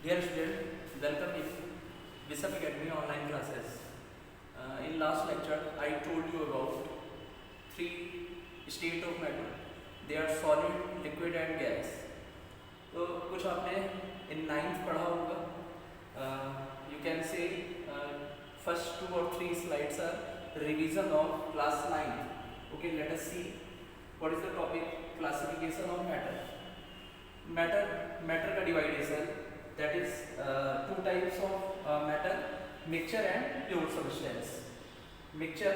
Dear student, welcome in Bishop Academy online classes. In last lecture, I told you about three state of matter. They are solid, liquid and gas. तो कुछ आपने in ninth पढ़ा होगा. You can say first 2 or 3 slides are revision of class 9. Okay, let us see what is the topic. Classification of matter. Matter का dividation. That is two types of matter, mixture and pure substance. Mixture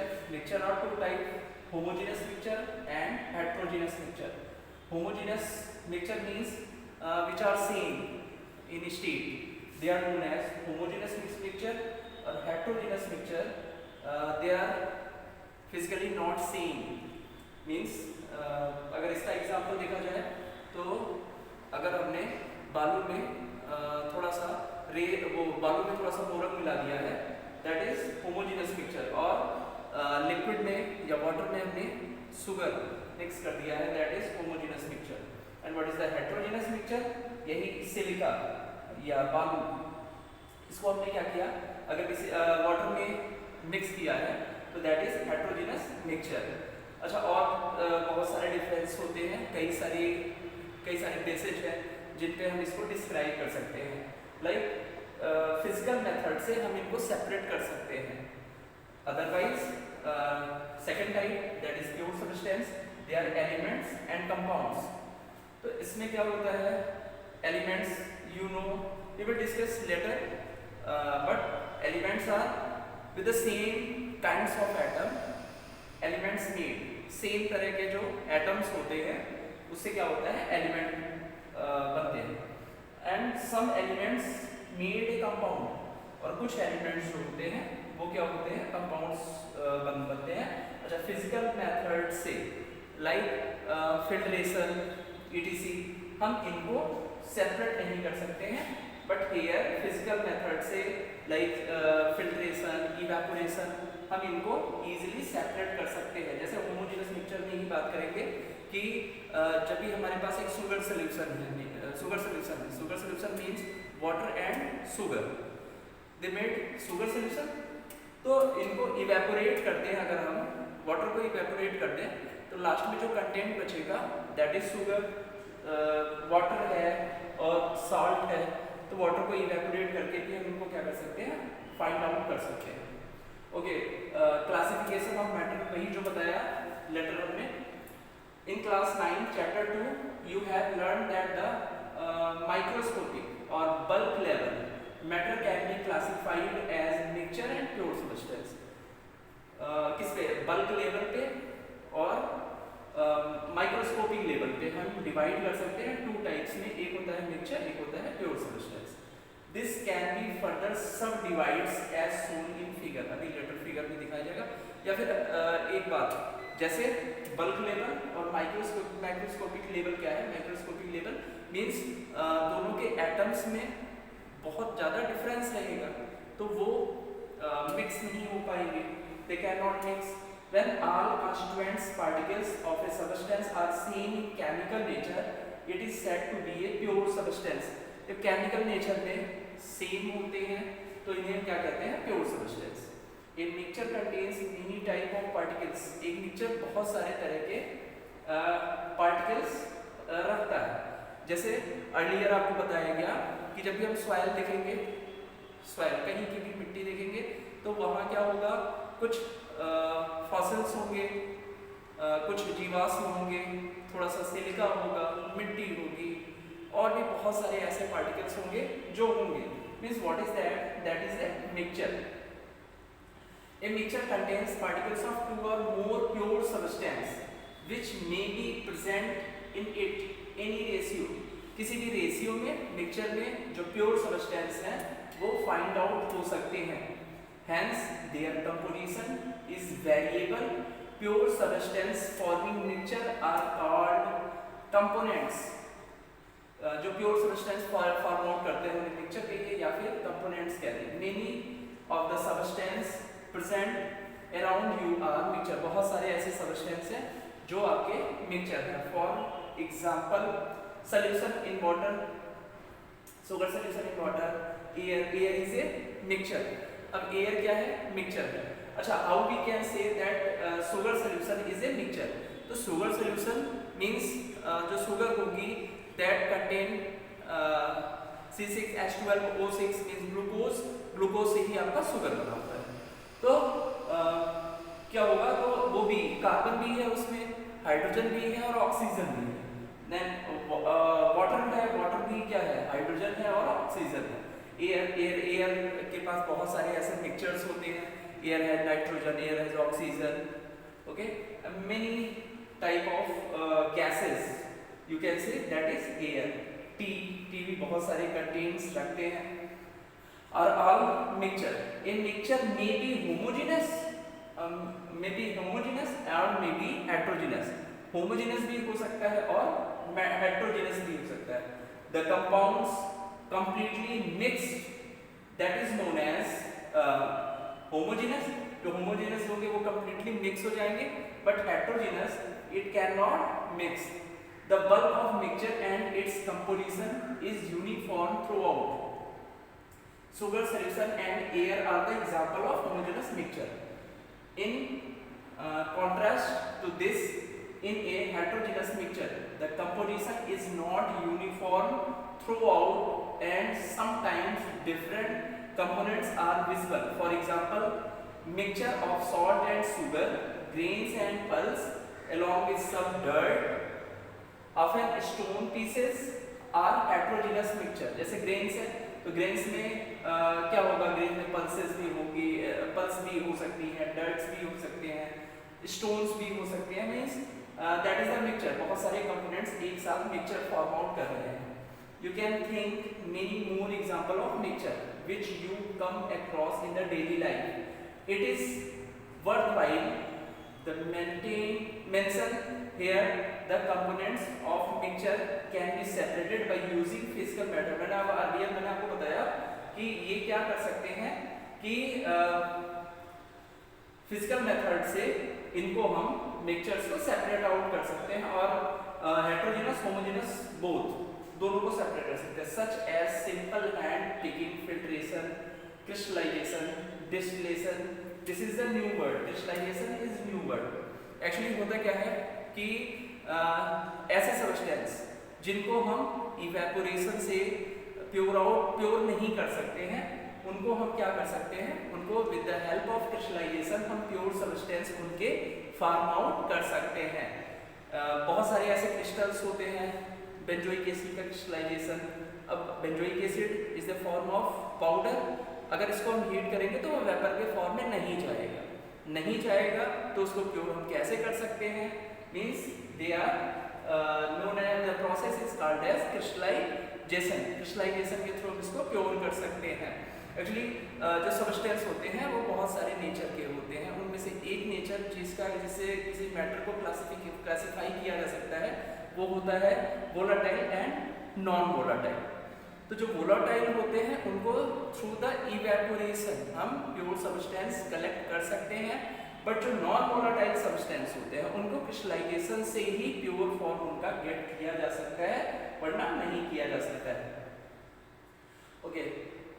are two types, homogeneous mixture and heterogeneous mixture. Homogeneous mixture means which are same in state. They are known as homogeneous mixture or heterogeneous mixture. They are physically not same. Means अगर इसका example देखा जाए तो अगर हमने बालू में थोड़ा सा बालू में थोड़ा सा बोरन मिला दिया है, दैट इज होमोजेनस मिक्सचर, और लिक्विड में या वाटर में हमने शुगर मिक्स कर दिया है, that is homogeneous mixture. And what is the heterogeneous mixture? यही सिलिका या बालू, इसको हमने क्या किया, अगर किसी वाटर में मिक्स किया है तो दैट इज हेटेरोजेनस मिक्सचर. अच्छा, और बहुत सारे डिफरेंस होते हैं, कई सारे बेसिस हैं जिन पे हम इसको डिस्क्राइब कर सकते हैं. लाइक फिजिकल मेथड से हम इनको सेपरेट कर सकते हैं. Otherwise second type that is pure substance, they are elements and compounds. तो इसमें क्या होता है, elements you know we will discuss later, but elements are with the same kinds of atom. Elements made same तरह के जो atoms होते हैं उससे क्या होता है, एलिमेंट बनते हैं. And some elements made a compound, और कुछ एलिमेंट्स जो होते हैं वो क्या होते हैं, कंपाउंड्स बनते हैं. अच्छा, फिजिकल मेथड से लाइक फिल्ट्रेशन etc हम इनको सेपरेट नहीं कर सकते हैं, बट हियर फिजिकल मेथड से लाइक फिल्ट्रेशन, इवेपोरेशन हम इनको इजीली सेपरेट कर सकते हैं. जैसे होमोजेनस मिक्सचर में ही बात करेंगे कि जब भी हमारे पास एक sugar solution means water and sugar, they made sugar solution. तो इनको इवेपोरेट करते हैं, अगर हम वाटर को इवेपोरेट कर दें तो लास्ट में जो कंटेंट बचेगा दैट इज शुगर. वाटर है और सॉल्ट है, तो वाटर को इवेपोरेट करके भी हम इनको क्या कर सकते हैं, फाइंड आउट कर सकते हैं. ओके, क्लासिफिकेशन ऑफ मैटर वही जो बताया लेटर हमने. In class 9 chapter 2 you have learned that the microscopic or bulk level matter can be classified as mixture and pure substance. किस पे, bulk level पे और माइक्रोस्कोपिक लेवल पे हम डिवाइड कर सकते हैं टू टाइप्स में. एक होता है मिक्सचर, एक होता है pure substance. This can be further subdivides as shown in figure. अभी लेटर फिगर में दिखाया जाएगा. या फिर एक बात, जैसे बल्क लेवल और माइक्रोस्कोपिक लेवल क्या है, माइक्रोस्कोपिक लेवल मींस दोनों के एटम्स में बहुत ज़्यादा डिफरेंस रहेगा, तो वो मिक्स नहीं हो पाएंगे. They can not mix. When all constituent particles of a substance are same in chemical nature, it is said to be a pure substance. जब केमिकल नेचर में सेम होते हैं तो इन्हें क्या कहते हैं, pure substance. A mixture contains many type of particles. एक मिक्सचर बहुत सारे तरह के पार्टिकल्स रखता है. जैसे अर्लियर आपको बताया गया कि जब भी हम सॉइल देखेंगे, सॉइल कहीं की भी मिट्टी देखेंगे तो वहाँ क्या होगा, कुछ फॉसिल्स होंगे, कुछ जीवाश्म होंगे, थोड़ा सा सिलिका होगा, मिट्टी होगी, और भी बहुत सारे ऐसे पार्टिकल्स होंगे जो होंगे. Means what is that, that is a mixture. A mixture contains particles of two or more pure substance which may be present in it any ratio. किसी भी रेशियो में मिक्सचर में जो प्योर सब्सटेंस है वो फाइंड आउट हो सकते हैं. Hence their composition is variable. Pure substance forming mixture are called components. जो प्योर सब्सटेंस फॉर्म आउट करते हैं उन्हें मिक्सचर कहिए या फिर कंपोनेंट्स कहते हैं. Many of the substance present around you are mixture. बहुत सारे ऐसे सब्सटेंस हैं जो आपके मिक्सचर हैं. For example solution in water, sugar solution in water, air is a mixture. अब एयर क्या है? मिक्सचर है। अच्छा, how we can say that sugar solution is a mixture? तो सुगर सोल्यूशन मींस जो सुगर होगी that contain C6H12O6 means glucose, glucose से ही आपका शुगर बना होता है। तो क्या होगा? तो वो भी कार्बन भी है उसमें, हाइड्रोजन भी है और ऑक्सीजन भी है। देन वाटर है, वाटर भी क्या है? हाइड्रोजन है और ऑक्सीजन है। एयर के पास बहुत सारे ऐसे मिक्सचर्स होते हैं। एयर है नाइट्रोजन, एयर है oxygen, okay, many type of gases you can say that is air. T भी बहुत सारे कंटेन्स रखते हैं। और all mixture, a mixture may be homogeneous, और मे बी हेट्रोजेनस। होमोजेनस भी हो सकता है और हेट्रोजेनस भी हो सकता है। The compounds completely mixed that is known as homogeneous। जो homogeneous होंगे वो completely mix हो जाएंगे, but heterogeneous it cannot mix। The bulk of mixture and its composition is uniform throughout। Sugar solution and air are the example of homogeneous mixture। In contrast to this, in a heterogeneous mixture the composition is not uniform throughout and sometimes different components are visible। For example, mixture of salt and sugar, grains and pulse along with some dirt, often stone pieces are heterogeneous mixture। जैसे grains है तो grains में क्या होगा? grains में pulses भी होगी, pulse भी हो सकती है, dirts भी हो सकते हैं, stones भी हो सकते हैं। Means that is the mixture। बहुत सारे components एक साथ mixture form out कर रहे हैं। You can think many more example of mixture which you come across in the daily life। It is worthwhile the mention here the components of mixture can be separated by using physical method। मैंने आपको बताया कि ये क्या कर सकते हैं कि फिजिकल मेथड से इनको हम मिक्सचर्स को सेपरेट आउट कर सकते हैं और हेट्रोजेनस होमोजेनस बोथ दोनों को सेपरेट कर सकते हैं। Such as simple hand picking, filtration, crystallisation, distillation. This is the new word, crystallisation is new word. Actually होता क्या है कि ऐसे सब्सटेंस जिनको हम इवेपोरेशन से प्योर नहीं कर सकते हैं, उनको हम क्या कर सकते हैं? उनको with the help of crystallisation हम प्योर सब्सटेंस उनके फार्म आउट कर सकते हैं। बहुत सारे ऐसे क्रिस्टल्स होते हैं, बेंजोइक एसिड का क्रिस्टलाइजेशन। अब benzoic acid is the form of powder, अगर इसको हम हीट करेंगे तो वो वेपर के फॉर्म में नहीं जाएगा, तो उसको प्योर हम कैसे कर सकते हैं? Means they are known as the process is called as crystallisation. Crystallisation के थ्रू हम इसको प्योर कर सकते हैं। एक्चुअली जो सब्सटेंस होते हैं वो बहुत सारे नेचर के होते हैं। उनमें से एक नेचर जिससे किसी मैटर को क्लासिफाई किया जा सकता है वो होता है वोलाटाइल एंड नॉन वोलाटाइल। तो जो वोलाटाइल होते हैं उनको थ्रू द इवेपोरेशन हम प्योर सब्सटेंस कलेक्ट कर सकते हैं, बट जो नॉन वोलाटाइल सब्सटेंस होते हैं उनको क्रिस्टलाइजेशन से ही प्योर फॉर्म उनका गेट किया जा सकता है, वरना नहीं किया जा सकता है। Okay,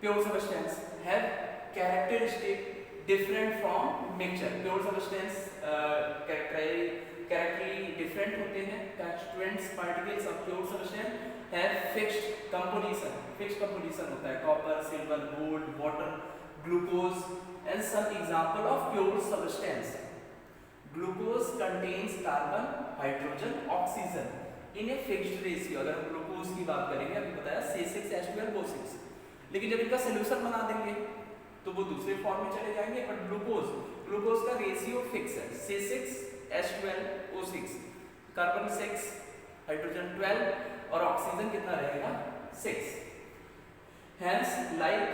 pure substance have characteristic different from mixture. Pure substance कैरेक्टरली डिफरेंट होते हैं। constituents particles of pure substance have fixed composition। fixed composition होता है copper, silver, gold, water, glucose and some example of pure substance। glucose contains carbon, hydrogen, oxygen in a fixed ratio। अगर हम glucose की बात करेंगे, अभी बताया C6H12O6, लेकिन जब इनका सोल्यूशन बना देंगे तो वो दूसरे फॉर्म में चले जाएंगे। बट ग्लूकोज का रेशियो फिक्स है, C6H12O6, कार्बन 6, हाइड्रोजन 12 और ऑक्सीजन कितना रहेगा? 6। Hence, like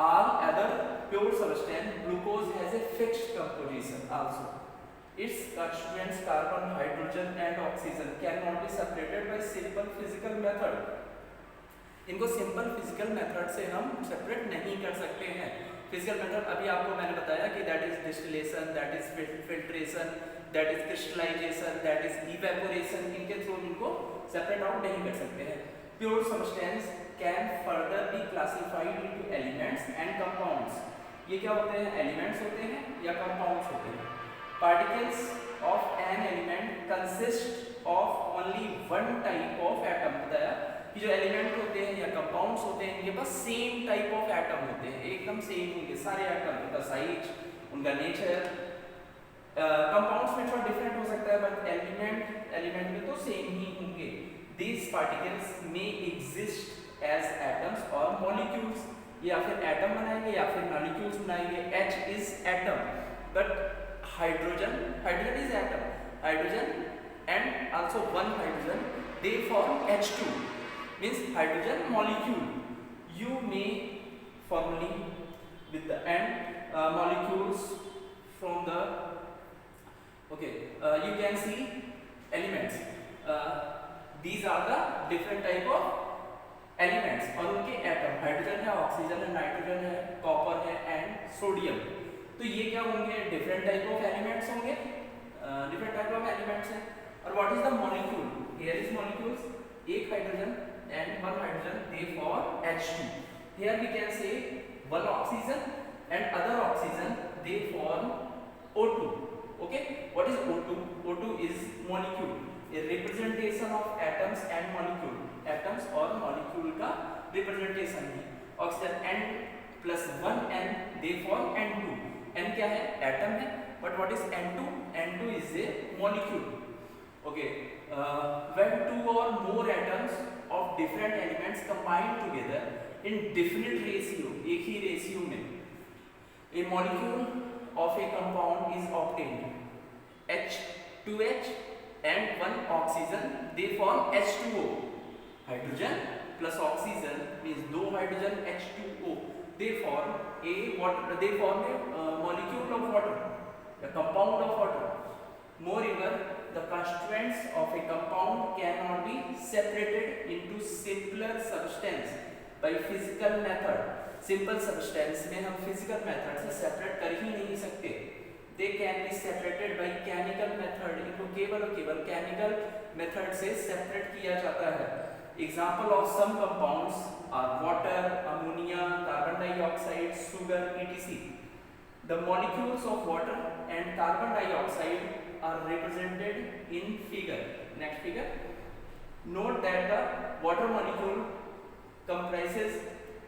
all other pure substance, glucose has a fixed composition also। Its constituents carbon, hydrogen and oxygen cannot be separated by simple physical method। इनको simple physical method से हम separate नहीं कर सकते हैं। फिजिकल मेथड अभी आपको मैंने बताया कि that is distillation, that is filtration, that is crystallisation, that is evaporation. इनके थ्रू इनको सेपरेट आउट नहीं कर सकते हैं। Pure substance can further be classified into elements and compounds. ये क्या होते हैं? एलिमेंट्स होते हैं या कंपाउंड्स होते हैं. Particles of an element consist of only one type of atom. बताया कि जो एलिमेंट होते हैं या कंपाउंड्स होते हैं इनके पास सेम टाइप ऑफ एटम होते हैं, एकदम सेम होंगे सारे एटम, उनका साइज, उनका नेचर. कंपाउंड्स में थोड़ा डिफरेंट हो सकता है बट एलिमेंट में तो सेम ही होंगे. These particles may exist as atoms or molecules. या फिर एटम बनाएंगे या फिर मॉलिक्यूल्स बनाएंगे. H is atom, but hydrogen is atom. Hydrogen and also one hydrogen, they form H2, means hydrogen molecule. You may formally with the end molecules from the you can see elements. These are the different type of elements और उनके atom. Hydrogen है, oxygen है, nitrogen है, copper है and sodium. तो ये क्या होंगे? डिफरेंट टाइप ऑफ एलिमेंट्स होंगे, डिफरेंट टाइप ऑफ एलिमेंट्स हैं. और what is the molecule? Here is molecules. एक hydrogen and one hydrogen, they form H2. Here we can say one oxygen and other oxygen, they form O2. Okay, what is O2? O2 is molecule, a representation of atoms and molecule. Atoms और molecule का representation है. Oxygen N plus 1 N, they form N2. N क्या है? Atom है. But what is N2? N2 is a molecule. Okay, when two or more atoms of different elements combine together in definite ratio, एक ही ratio में, a molecule of a compound is obtained. H2H and one oxygen, they form H2O. Hydrogen plus oxygen means दो hydrogen H2O, they form a molecule of water, a compound of water. Moreover, the constituents of a compound cannot be separated into simpler substance by physical method. Simple substance में हम physical method से separate कर ही नहीं सकते. They can be separated by chemical method. इनको केवल और केवल chemical method से separate किया जाता है. Example of some compounds are water, ammonia, carbon dioxide, sugar, etc. The molecules of water and carbon dioxide are represented in figure. Next figure. Note that the water molecule comprises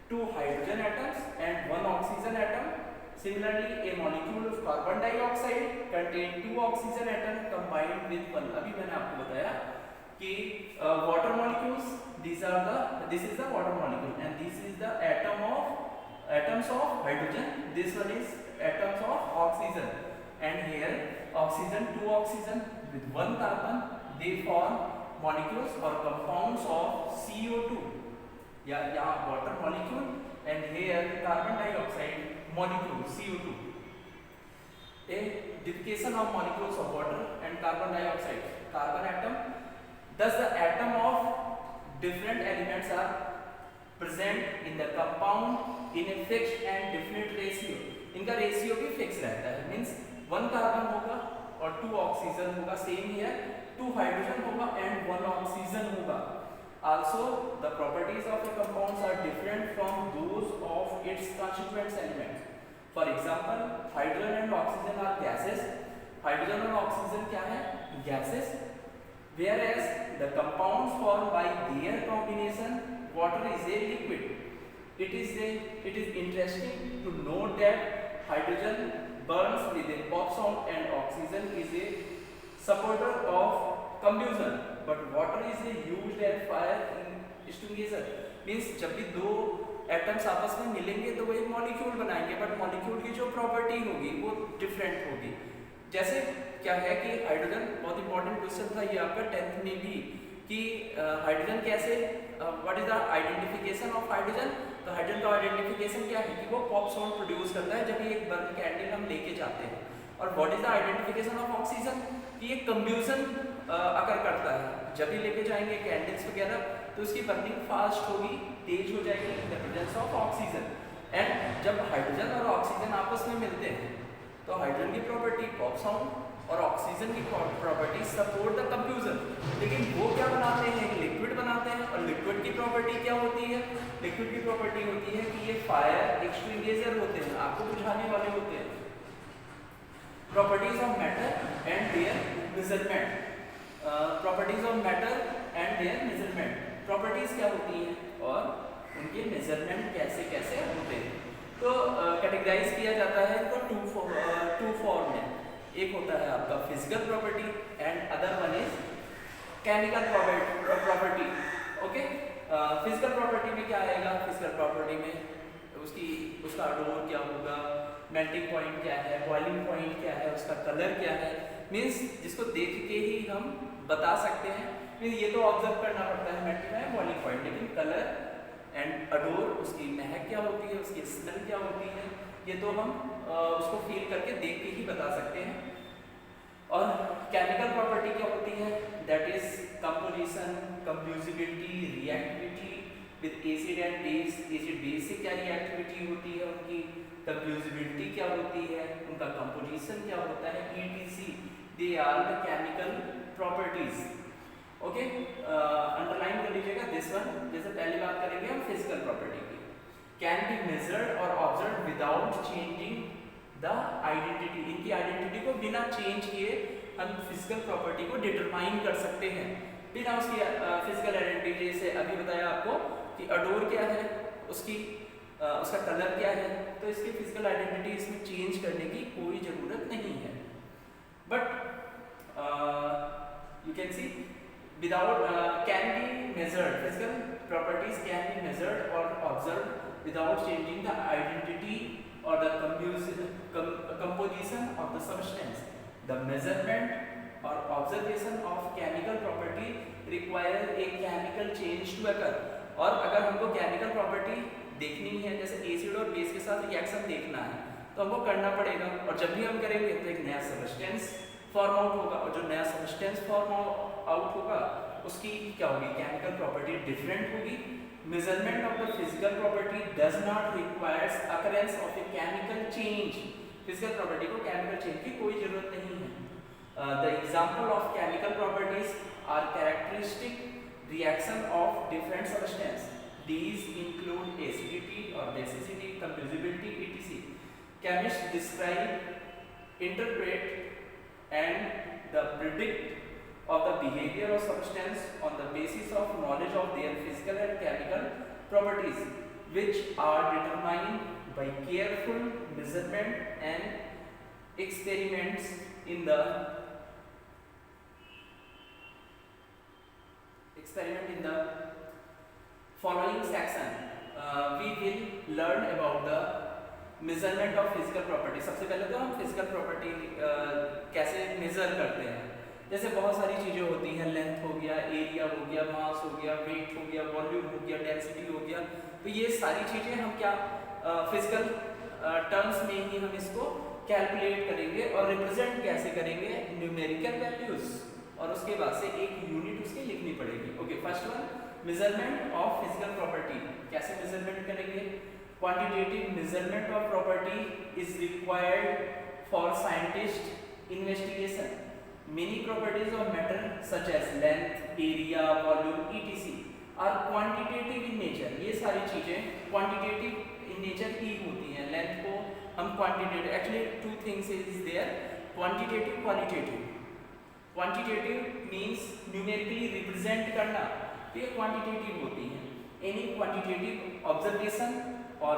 two hydrogen atoms and one oxygen atom. Similarly, a molecule of carbon dioxide contains two oxygen atoms combined with one. अभी मैंने आपको बताया कि water molecules, this is the water molecule and this is the atoms of hydrogen. This one is atoms of oxygen, and here oxygen, two oxygen with one carbon, they form molecules or compounds of CO2. यहाँ water molecule and here carbon dioxide molecule CO2. A duplication of molecules of water and carbon dioxide. Carbon atom. Thus the atom of different elements are present in the compound in a fixed and definite ratio. इनका ratio भी fix रहता है. Means one carbon होगा और to oxygen होगा. Same here to hydrogen होगा and one oxygen होगा. Also the properties of the compounds are different from those of its constituent elements. For example, hydrogen and oxygen are gases. Hydrogen और oxygen क्या है? Gases. Whereas the compounds formed by their combination, water is a liquid. It is interesting to note that hydrogen burns with a pop sound and oxygen is a supporter of combustion, but water is used as fire extinguisher. Means जब भी दो atoms आपस में मिलेंगे तो वो एक molecule बनाएंगे, बट मॉलिक्यूल की जो प्रॉपर्टी होगी वो डिफरेंट होगी. जैसे क्या है कि हाइड्रोजन, बहुत इंपॉर्टेंट क्वेश्चन था ये आपका 10th में भी, कि हाइड्रोजन कैसे, what is the identification of hydrogen. तो हाइड्रोजन का आइडेंटिफिकेशन क्या है कि वो पॉप साउंड प्रोड्यूस करता है जब ये एक बर्न कैंडल हम लेके जाते हैं. और what is the identification of oxygen, कि ये कंब्यूजन अकर करता है. जब भी लेके जाएंगे कैंडल्स वगैरह तो उसकी बर्निंग फास्ट होगी, तेज हो जाएगी in the presence of oxygen. And जब हाइड्रोजन और ऑक्सीजन आपस में मिलते हैं तो हाइड्रोजन की प्रॉपर्टी पॉप साउंड और ऑक्सीजन की प्रॉपर्टी सपोर्ट द कंफ्यूजन. लेकिन वो क्या बनाते हैं? लिक्विड बनाते हैं, और लिक्विड की प्रॉपर्टी क्या होती है? लिक्विड की प्रॉपर्टी होती है कि ये फायर एक्सटिंग्विशर होते हैं, आपको बुझाने वाले होते हैं। Properties of matter and there measurement, properties of matter and there measurement, properties क्या होती हैं और उनके मेजरमेंट कैसे कैसे होते हैं। तो कैटेगराइज किया जाता है इनको टू फॉर्म में, एक होता है आपका physical property and other one is chemical property. Okay, physical property में क्या आएगा? फिजिकल प्रॉपर्टी में उसका अडोर क्या होगा, मेल्टिंग पॉइंट क्या है, बॉइलिंग पॉइंट क्या है, उसका कलर क्या है, मीन्स जिसको देख के ही हम बता सकते हैं। मीन्स ये तो ऑब्जर्व करना पड़ता है मेल्टिंग है बॉइलिंग पॉइंट, लेकिन कलर एंड अडोर, उसकी महक क्या होती है, उसकी स्मेल क्या होती है, ये तो हम उसको फील करके देख के ही बता सकते हैं। और केमिकल प्रॉपर्टी क्या होती है? That is composition, combustibility, reactivity with acid and base, acid base से क्या रिएक्टिविटी होती है उनकी, कंफ्यूजिबिलिटी क्या होती है, उनका कंपोजिशन क्या होता है, etc, they are the chemical properties. Okay, underline कर लीजिएगा दिस वन। जैसे पहली बात करेंगे हम फिजिकल प्रॉपर्टी की, कैन बी मेजर्ड और observe without changing the identity, इनकी आइडेंटिटी को बिना चेंज किए हम फिजिकल प्रॉपर्टी को डिटरमाइन कर सकते हैं, बिना उसकी फिजिकल आइडेंटिटी। जैसे अभी बताया आपको कि अडोर क्या है, उसका कलर क्या है, तो इसकी फिजिकल आइडेंटिटी इसमें चेंज करने की कोई ज़रूरत नहीं है। But you can see without can be measured, physical properties can be measured और observe without changing the identity or the composition of the substance. The measurement or observation of chemical property require a chemical change to occur. और अगर हमको chemical property देखनी है, जैसे acid और base के साथ रिएक्शन देखना है, तो हमको करना पड़ेगा, और जब भी हम करेंगे तो एक नया सब्सटेंस फॉर्म आउट होगा, और जो नया सब्सटेंस फॉर्म आउट होगा उसकी क्या होगी, केमिकल प्रॉपर्टी डिफरेंट होगी। Measurement of the physical property does not requires occurrence of a chemical change. Physical property को chemical change की कोई जरूरत नहीं है। The example of chemical properties are characteristic reaction of different substance. These include acidity or basicity, combustibility, etc. Chemists describe, interpret, and the predict of the behavior of substance on the basis of knowledge of their physical and chemical properties, which are determined by careful measurement and experiments in the following section. We will learn about the measurement of physical property. सबसे पहले तो हम physical property कैसे measure करते हैं। जैसे बहुत सारी चीज़ें होती हैं, लेंथ हो गया, एरिया हो गया, मास हो गया, वेट हो गया, वॉल्यूम हो गया, डेंसिटी हो गया, तो ये सारी चीज़ें हम क्या फिजिकल टर्म्स में ही हम इसको कैलकुलेट करेंगे और रिप्रेजेंट कैसे करेंगे, न्यूमेरिकल वैल्यूज, और उसके बाद से एक यूनिट उसकी लिखनी पड़ेगी। Okay, first one measurement of physical property, कैसे मेजरमेंट करेंगे? Quantitative measurement of property is required for scientist investigation. Many properties of matter such as length, area, volume, etc. are quantitative in nature. ये सारी चीजें quantitative in nature ही होती हैं। Length को हम quantitative, actually two things is there, quantitative, qualitative. Quantitative means numerically represent करना, तो ये quantitative होती हैं। Any quantitative observation or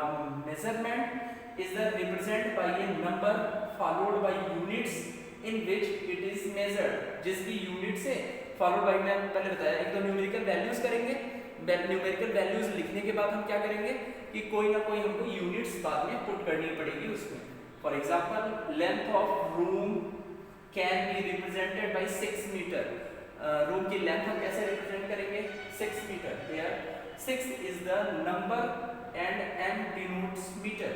measurement is the represented by a number followed by units in which it is measured. जिस भी unit से followed by, मैं पहले बताया, एक तो न्यूमेरिकल वैल्यूज करेंगे, न्यूमेरिकल वैल्यूज लिखने के बाद हम क्या करेंगे कि कोई ना कोई हमको यूनिट्स बाद में पुट करनी पड़ेगी उसमें। For example length of room can be represented by 6 metre. Room की लेंथ हम कैसे रिप्रेजेंट करेंगे? 6 metre. Here 6 is the number and m denotes metre.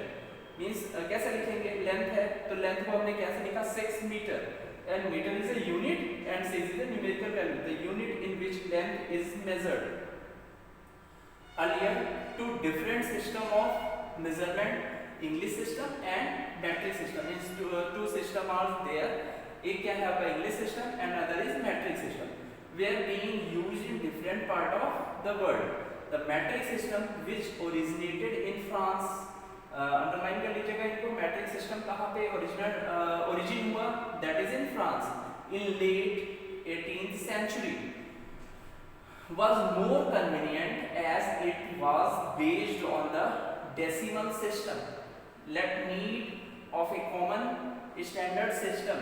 Means कैसे लिखेंगे? लेंथ है तो लेंथ को हमने कैसे लिखा? 6 metre, and metre is a unit and 6 is a numerical value, the unit in which length is measured. Earlier two different system of measurement, English system and metric system, means two system are there. एक क्या है आपका English system and other is metric system, where being used in different part of the world. The metric system which originated in France, underline कर लीजिएगा इनको, matric system कहाँ पे origin हुआ, that is in France in late 18th century, was more convenient as it was based on the decimal system. Let need of a common standard system,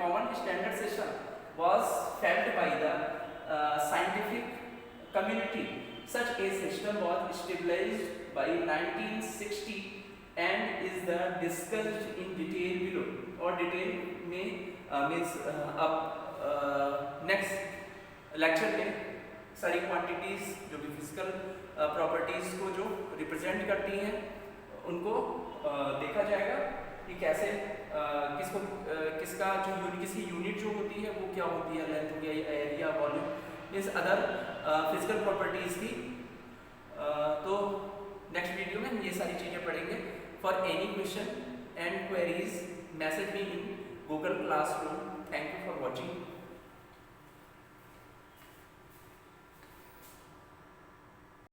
common standard system was felt by the scientific community. Such a system was established by 1960 and is the discussed in detail below. और detail में means अब next lecture में सारी quantities जो भी physical properties को जो represent करती हैं उनको देखा जाएगा कि कैसे किसको किसका जो किसकी यूनिट जो होती है वो क्या होती है, लेंथ हो गया, एरिया, वॉल्यूम, इस अदर फिजिकल प्रॉपर्टीज की। तो नेक्स्ट वीडियो में हम ये सारी चीज़ें पढ़ेंगे। For any question and queries message me in Google classroom. Thank you for watching.